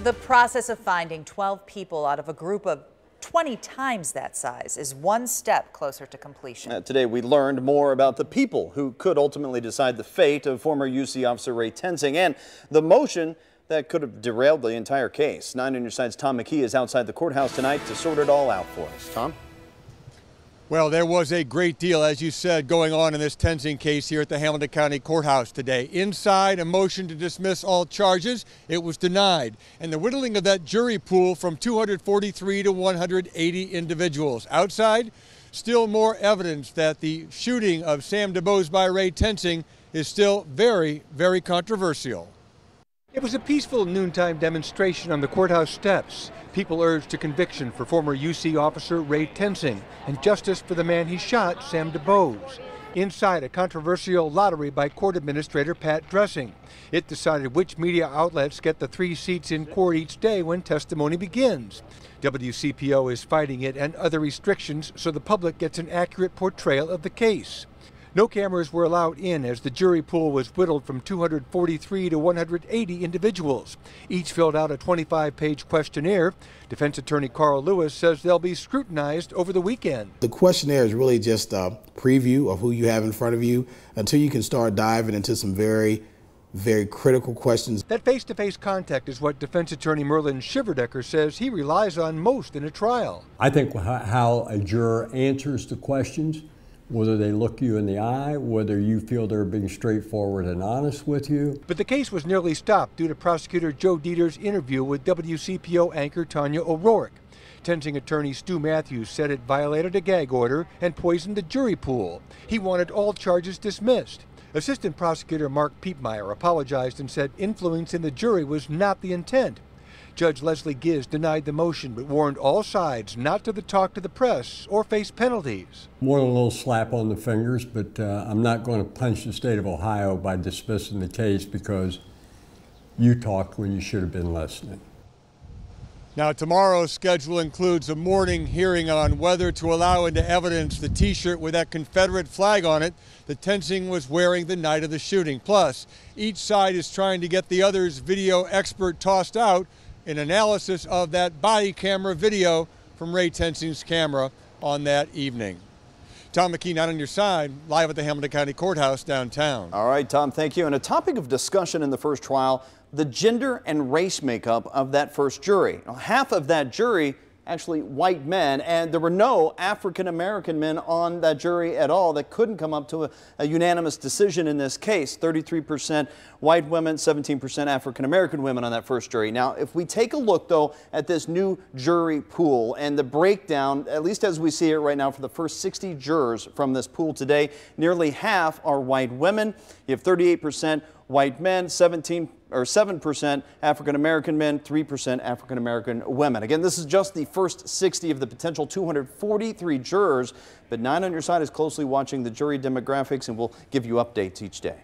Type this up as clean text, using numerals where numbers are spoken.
The process of finding 12 people out of a group of 20 times that size is one step closer to completion. Today we learned more about the people who could ultimately decide the fate of former UC officer Ray Tensing and the motion that could have derailed the entire case. 9 on your side's Tom McKee is outside the courthouse tonight to sort it all out for us. Tom? Well, there was a great deal, as you said, going on in this Tensing case here at the Hamilton County Courthouse today. Inside, a motion to dismiss all charges. It was denied. And the whittling of that jury pool from 243 to 180 individuals. Outside, still more evidence that the shooting of Sam DuBose by Ray Tensing is still very, very controversial. It was a peaceful noontime demonstration on the courthouse steps. People urged a conviction for former UC officer Ray Tensing and justice for the man he shot, Sam DuBose. Inside, a controversial lottery by court administrator Pat Dressing. It decided which media outlets get the 3 seats in court each day when testimony begins. WCPO is fighting it and other restrictions so the public gets an accurate portrayal of the case. No cameras were allowed in as the jury pool was whittled from 243 to 180 individuals. Each filled out a 25-page questionnaire. Defense attorney Carl Lewis says they'll be scrutinized over the weekend. The questionnaire is really just a preview of who you have in front of you until you can start diving into some very critical questions. That face-to-face contact is what defense attorney Merlin Shiverdecker says he relies on most in a trial. I think how a juror answers the questions, whether they look you in the eye, whether you feel they're being straightforward and honest with you. But the case was nearly stopped due to prosecutor Joe Dieter's interview with WCPO anchor Tanya O'Rourke. Tensing attorney Stu Matthews said it violated a gag order and poisoned the jury pool. He wanted all charges dismissed. Assistant prosecutor Mark Piepmeyer apologized and said influence in the jury was not the intent. Judge Leslie Giz denied the motion but warned all sides not to talk to the press or face penalties. More than a little slap on the fingers, but I'm not going to punch the state of Ohio by dismissing the case because you talked when you should have been listening. Now, tomorrow's schedule includes a morning hearing on whether to allow into evidence the T-shirt with that Confederate flag on it that Tensing was wearing the night of the shooting. Plus, each side is trying to get the other's video expert tossed out in analysis of that body camera video from Ray Tensing's camera on that evening. Tom McKee, 9 on your side, live at the Hamilton County Courthouse downtown. All right, Tom, thank you. And a topic of discussion in the first trial, the gender and race makeup of that first jury. Now, half of that jury actually white men, and there were no African-American men on that jury at all that couldn't come up to a unanimous decision in this case. 33% white women, 17% African-American women on that first jury. Now, if we take a look, though, at this new jury pool and the breakdown, at least as we see it right now for the first 60 jurors from this pool today, nearly half are white women. You have 38% white men, 7% African-American men, 3% African-American women. Again, this is just the first 60 of the potential 243 jurors, but 9 on your side is closely watching the jury demographics and will give you updates each day.